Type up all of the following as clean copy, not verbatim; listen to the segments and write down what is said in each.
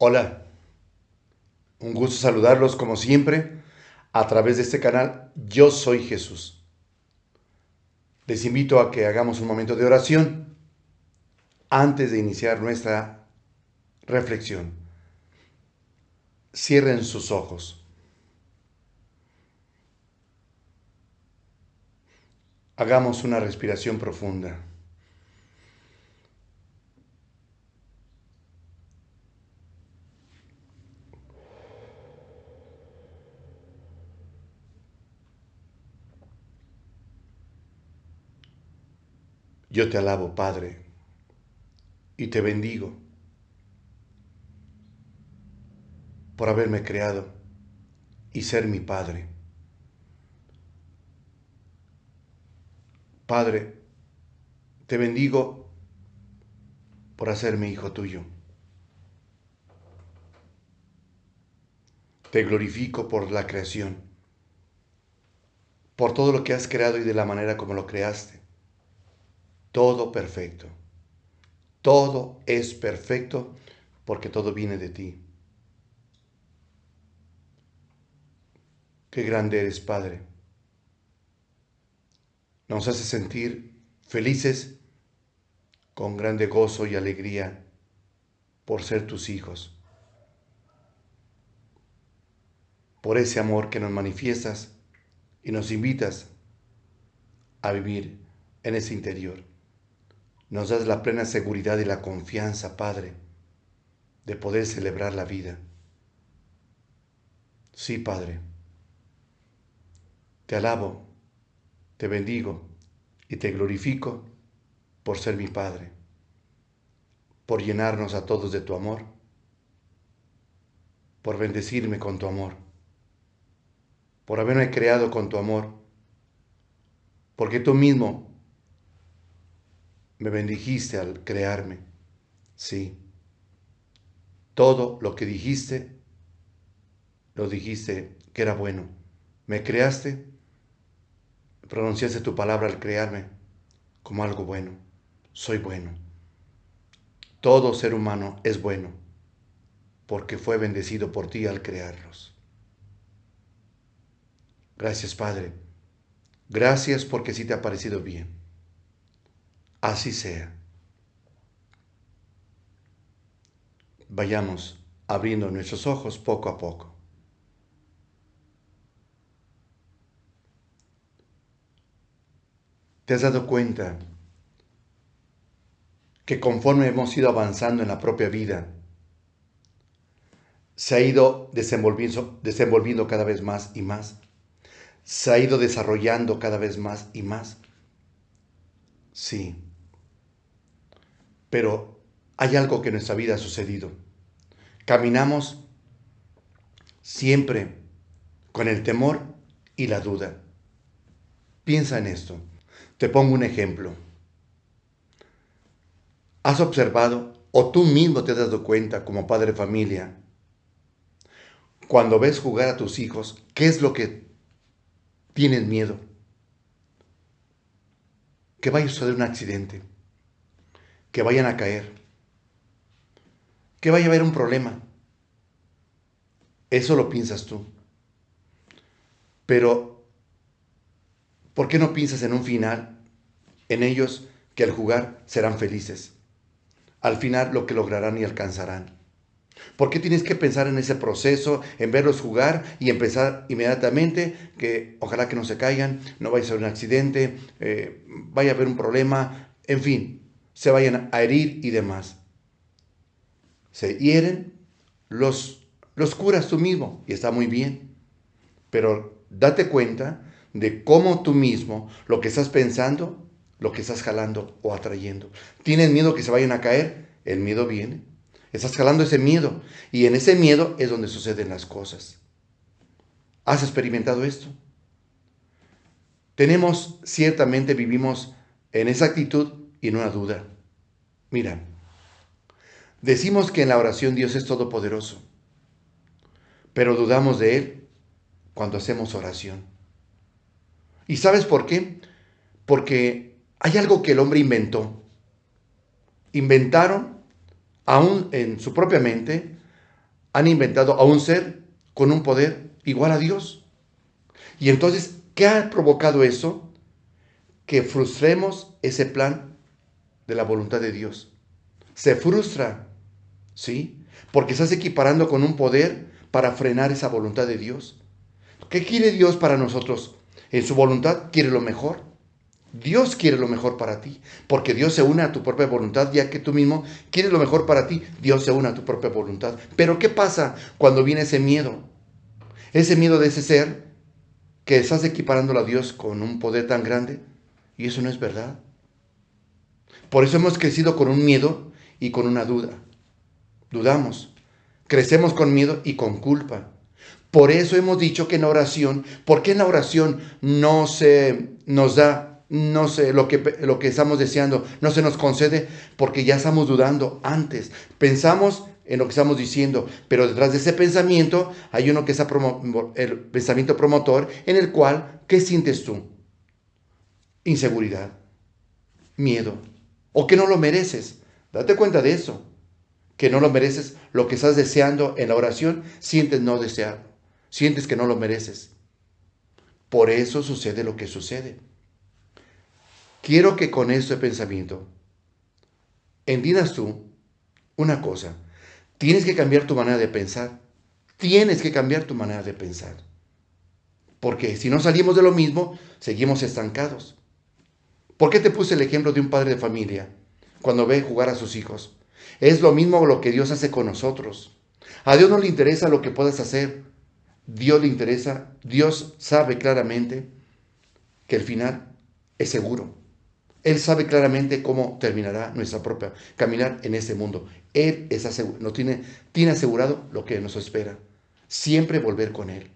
Hola, un gusto saludarlos como siempre a través de este canal Yo Soy Jesús. Les invito a que hagamos un momento de oración antes de iniciar nuestra reflexión. Cierren sus ojos. Hagamos una respiración profunda. Yo te alabo, Padre, y te bendigo por haberme creado y ser mi Padre. Padre, te bendigo por hacerme hijo tuyo. Te glorifico por la creación, por todo lo que has creado y de la manera como lo creaste. Todo perfecto. Todo es perfecto porque todo viene de ti. Qué grande eres, Padre. Nos hace sentir felices con grande gozo y alegría por ser tus hijos, por ese amor que nos manifiestas y nos invitas a vivir en ese interior. Nos das la plena seguridad y la confianza, Padre, de poder celebrar la vida. Sí, Padre, te alabo, te bendigo y te glorifico por ser mi Padre, por llenarnos a todos de tu amor, por bendecirme con tu amor, por haberme creado con tu amor, porque tú mismo me bendijiste al crearme. Sí, todo lo que dijiste, lo dijiste que era bueno. Me creaste, pronunciaste tu palabra al crearme como algo bueno. Soy bueno. Todo ser humano es bueno porque fue bendecido por ti al crearlos. Gracias, Padre. Gracias porque sí te ha parecido bien. Así sea. Vayamos abriendo nuestros ojos poco a poco. ¿Te has dado cuenta que conforme hemos ido avanzando en la propia vida, se ha ido desenvolviendo cada vez más y más? Se ha ido desarrollando cada vez más y más. Sí, pero hay algo que en nuestra vida ha sucedido. Caminamos siempre con el temor y la duda. Piensa en esto. Te pongo un ejemplo. ¿Has observado o tú mismo te has dado cuenta como padre de familia, cuando ves jugar a tus hijos, qué es lo que tienes miedo? Que vaya a suceder un accidente, que vayan a caer, que vaya a haber un problema. Eso lo piensas tú. Pero, ¿por qué no piensas en un final, en ellos que al jugar serán felices? Al final lo que lograrán y alcanzarán. ¿Por qué tienes que pensar en ese proceso, en verlos jugar y empezar inmediatamente que ojalá que no se caigan, no vaya a ser un accidente, vaya a haber un problema, en fin, se vayan a herir y demás? Se hieren, los curas tú mismo y está muy bien, pero date cuenta de cómo tú mismo, lo que estás pensando, lo que estás jalando o atrayendo. ¿Tienes miedo que se vayan a caer? El miedo viene. Estás jalando ese miedo y en ese miedo es donde suceden las cosas. ¿Has experimentado esto? Ciertamente vivimos en esa actitud y en una duda. Mira, decimos que en la oración Dios es todopoderoso, pero dudamos de Él cuando hacemos oración. ¿Y sabes por qué? Porque hay algo que el hombre inventó. Inventaron, aún en su propia mente, han inventado a un ser con un poder igual a Dios. Y entonces, ¿qué ha provocado eso? Que frustremos ese plan de la voluntad de Dios. Se frustra, ¿sí? Porque estás equiparando con un poder para frenar esa voluntad de Dios. ¿Qué quiere Dios para nosotros? En su voluntad quiere lo mejor. Dios quiere lo mejor para ti, porque Dios se une a tu propia voluntad, ya que tú mismo quieres lo mejor para ti, Dios se une a tu propia voluntad. Pero ¿qué pasa cuando viene ese miedo? Ese miedo de ese ser que estás equiparándolo a Dios con un poder tan grande, y eso no es verdad. Por eso hemos crecido con un miedo y con una duda. Dudamos. Crecemos con miedo y con culpa. Por eso hemos dicho que en la oración, ¿por qué en la oración no se nos da, no sé, lo que estamos deseando, no se nos concede? Porque ya estamos dudando antes. Pensamos en lo que estamos diciendo, pero detrás de ese pensamiento hay uno que es el pensamiento promotor, en el cual, ¿qué sientes tú? Inseguridad, miedo, o que no lo mereces. Date cuenta de eso, que no lo mereces. Lo que estás deseando en la oración, sientes no desear, sientes que no lo mereces. Por eso sucede lo que sucede. Quiero que con este pensamiento entiendas tú una cosa. Tienes que cambiar tu manera de pensar. Tienes que cambiar tu manera de pensar. Porque si no salimos de lo mismo, seguimos estancados. ¿Por qué te puse el ejemplo de un padre de familia cuando ve jugar a sus hijos? Es lo mismo lo que Dios hace con nosotros. A Dios no le interesa lo que puedas hacer. Dios le interesa, Dios sabe claramente que el final es seguro. Él sabe claramente cómo terminará nuestra propia caminar en este mundo. Él tiene asegurado lo que nos espera. Siempre volver con Él.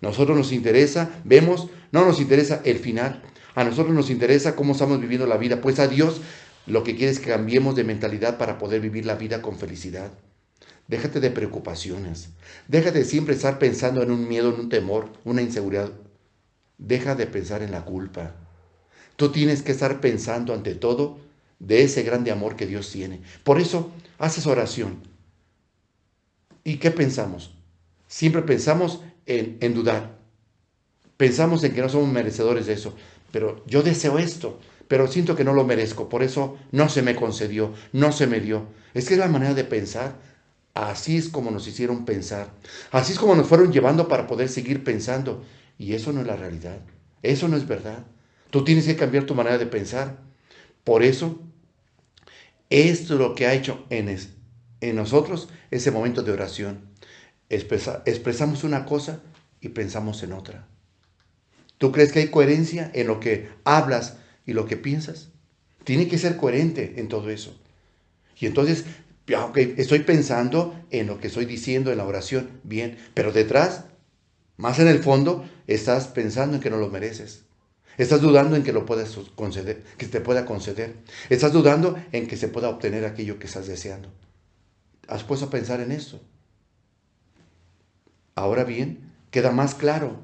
Nosotros nos interesa, vemos, no nos interesa el final. A nosotros nos interesa cómo estamos viviendo la vida. Pues a Dios lo que quiere es que cambiemos de mentalidad para poder vivir la vida con felicidad. Déjate de preocupaciones. Déjate de siempre estar pensando en un miedo, en un temor, una inseguridad. Deja de pensar en la culpa. Tú tienes que estar pensando ante todo de ese grande amor que Dios tiene. Por eso haces oración. ¿Y qué pensamos? Siempre pensamos en dudar. Pensamos en que no somos merecedores de eso. Pero yo deseo esto, pero siento que no lo merezco. Por eso no se me concedió, no se me dio. Es que es la manera de pensar. Así es como nos hicieron pensar. Así es como nos fueron llevando para poder seguir pensando. Y eso no es la realidad. Eso no es verdad. Tú tienes que cambiar tu manera de pensar. Por eso, esto es lo que ha hecho en nosotros ese momento de oración. Expresamos una cosa y pensamos en otra. ¿Tú crees que hay coherencia en lo que hablas y lo que piensas? Tiene que ser coherente en todo eso. Y entonces, okay, estoy pensando en lo que estoy diciendo en la oración, bien, pero detrás, más en el fondo, estás pensando en que no lo mereces. Estás dudando en que lo puedas conceder, que te pueda conceder. Estás dudando en que se pueda obtener aquello que estás deseando. ¿Has puesto a pensar en eso? Ahora bien, queda más claro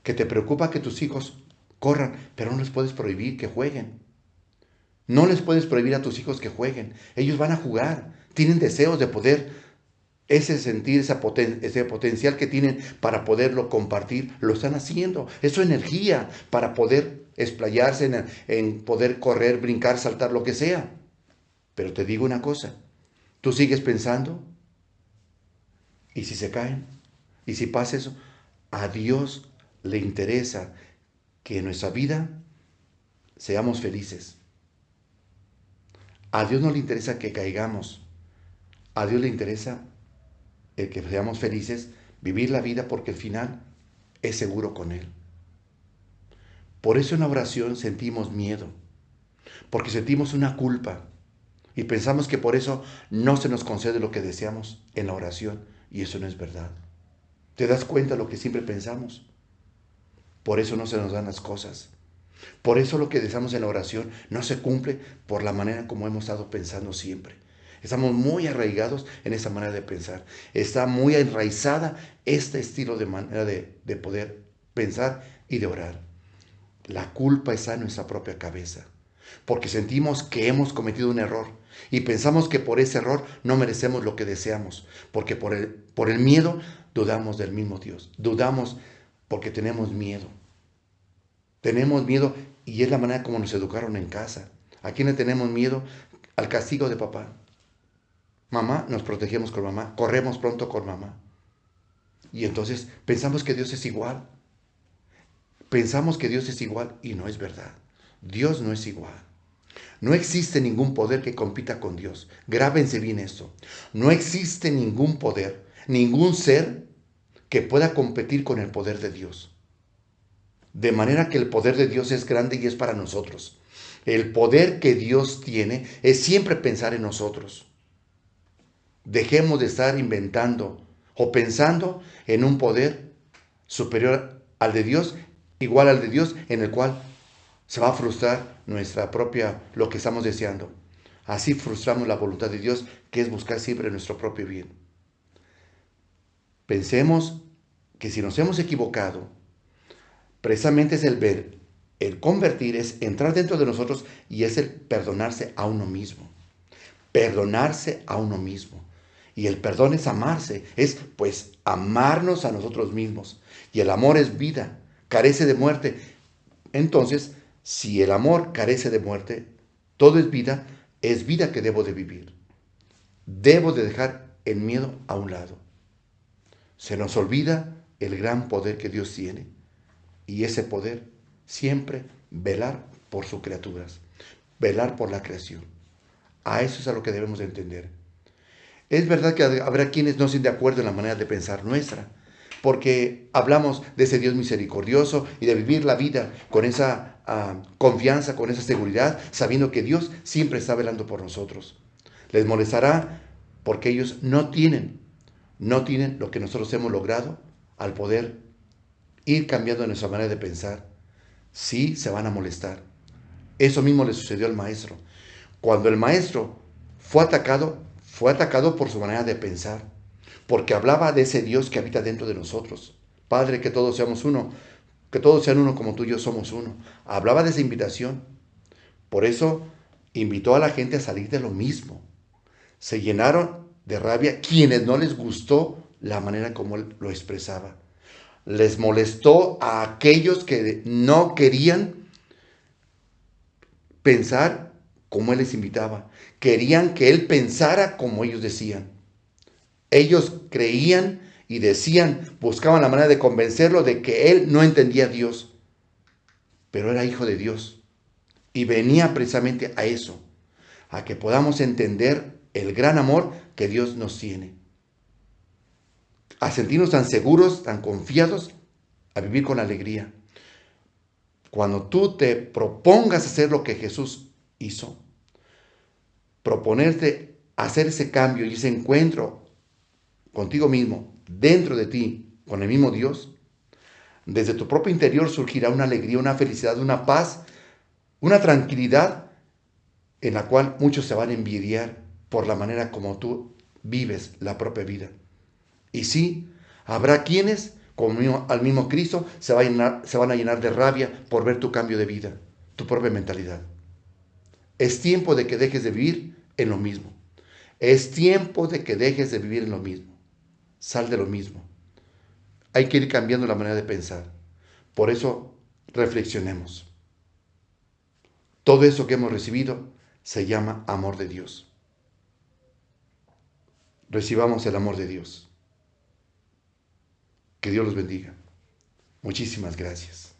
que te preocupa que tus hijos corran, pero no les puedes prohibir que jueguen. No les puedes prohibir a tus hijos que jueguen. Ellos van a jugar. Tienen deseos de poder, ese sentir, ese potencial que tienen para poderlo compartir, lo están haciendo. Es su energía para poder explayarse en poder correr, brincar, saltar, lo que sea. Pero te digo una cosa, tú sigues pensando, ¿y si se caen? ¿Y si pasa eso? A Dios le interesa que en nuestra vida seamos felices. A Dios no le interesa que caigamos. A Dios le interesa el que seamos felices, vivir la vida porque el final es seguro con Él. Por eso en la oración sentimos miedo, porque sentimos una culpa y pensamos que por eso no se nos concede lo que deseamos en la oración, y eso no es verdad. ¿Te das cuenta de lo que siempre pensamos? Por eso no se nos dan las cosas. Por eso lo que deseamos en la oración no se cumple por la manera como hemos estado pensando siempre. Estamos muy arraigados en esa manera de pensar. Está muy enraizada este estilo de manera de poder pensar y de orar. La culpa está en nuestra propia cabeza, porque sentimos que hemos cometido un error. Y pensamos que por ese error no merecemos lo que deseamos, porque por el miedo dudamos del mismo Dios. Dudamos porque tenemos miedo. Tenemos miedo y es la manera como nos educaron en casa. ¿A quién le tenemos miedo? Al castigo de papá. Mamá, nos protegemos con mamá, corremos pronto con mamá. Y entonces pensamos que Dios es igual. Pensamos que Dios es igual y no es verdad. Dios no es igual. No existe ningún poder que compita con Dios. Grábense bien esto. No existe ningún poder, ningún ser que pueda competir con el poder de Dios. De manera que el poder de Dios es grande y es para nosotros. El poder que Dios tiene es siempre pensar en nosotros. Dejemos de estar inventando o pensando en un poder superior al de Dios, igual al de Dios, en el cual se va a frustrar nuestra propia, lo que estamos deseando. Así frustramos la voluntad de Dios, que es buscar siempre nuestro propio bien. Pensemos que si nos hemos equivocado, precisamente es el ver, el convertir, es entrar dentro de nosotros y es el perdonarse a uno mismo. Perdonarse a uno mismo. Y el perdón es amarse, es pues amarnos a nosotros mismos. Y el amor es vida, carece de muerte. Entonces, si el amor carece de muerte, todo es vida que debo de vivir. Debo de dejar el miedo a un lado. Se nos olvida el gran poder que Dios tiene. Y ese poder siempre velar por sus criaturas, velar por la creación. A eso es a lo que debemos de entender. Es verdad que habrá quienes no estén de acuerdo en la manera de pensar nuestra, porque hablamos de ese Dios misericordioso y de vivir la vida con esa confianza, con esa seguridad, sabiendo que Dios siempre está velando por nosotros. Les molestará porque ellos no tienen lo que nosotros hemos logrado al poder ir cambiando nuestra manera de pensar. Sí, se van a molestar. Eso mismo le sucedió al maestro. Cuando el maestro fue atacado por su manera de pensar, porque hablaba de ese Dios que habita dentro de nosotros. Padre, que todos seamos uno, que todos sean uno como tú y yo somos uno. Hablaba de esa invitación. Por eso invitó a la gente a salir de lo mismo. Se llenaron de rabia quienes no les gustó la manera como él lo expresaba. Les molestó a aquellos que no querían pensar como él les invitaba. Querían que él pensara como ellos decían. Ellos creían y decían, buscaban la manera de convencerlo de que él no entendía a Dios, pero era hijo de Dios. Y venía precisamente a eso, a que podamos entender el gran amor que Dios nos tiene. A sentirnos tan seguros, tan confiados, a vivir con alegría. Cuando tú te propongas hacer lo que Jesús hizo, proponerte hacer ese cambio y ese encuentro contigo mismo, dentro de ti, con el mismo Dios, desde tu propio interior surgirá una alegría, una felicidad, una paz, una tranquilidad en la cual muchos se van a envidiar por la manera como tú vives la propia vida. Y sí, habrá quienes, como al mismo Cristo, se van a llenar de rabia por ver tu cambio de vida, tu propia mentalidad. Es tiempo de que dejes de vivir en lo mismo. Es tiempo de que dejes de vivir en lo mismo. Sal de lo mismo. Hay que ir cambiando la manera de pensar. Por eso, reflexionemos. Todo eso que hemos recibido se llama amor de Dios. Recibamos el amor de Dios. Que Dios los bendiga. Muchísimas gracias.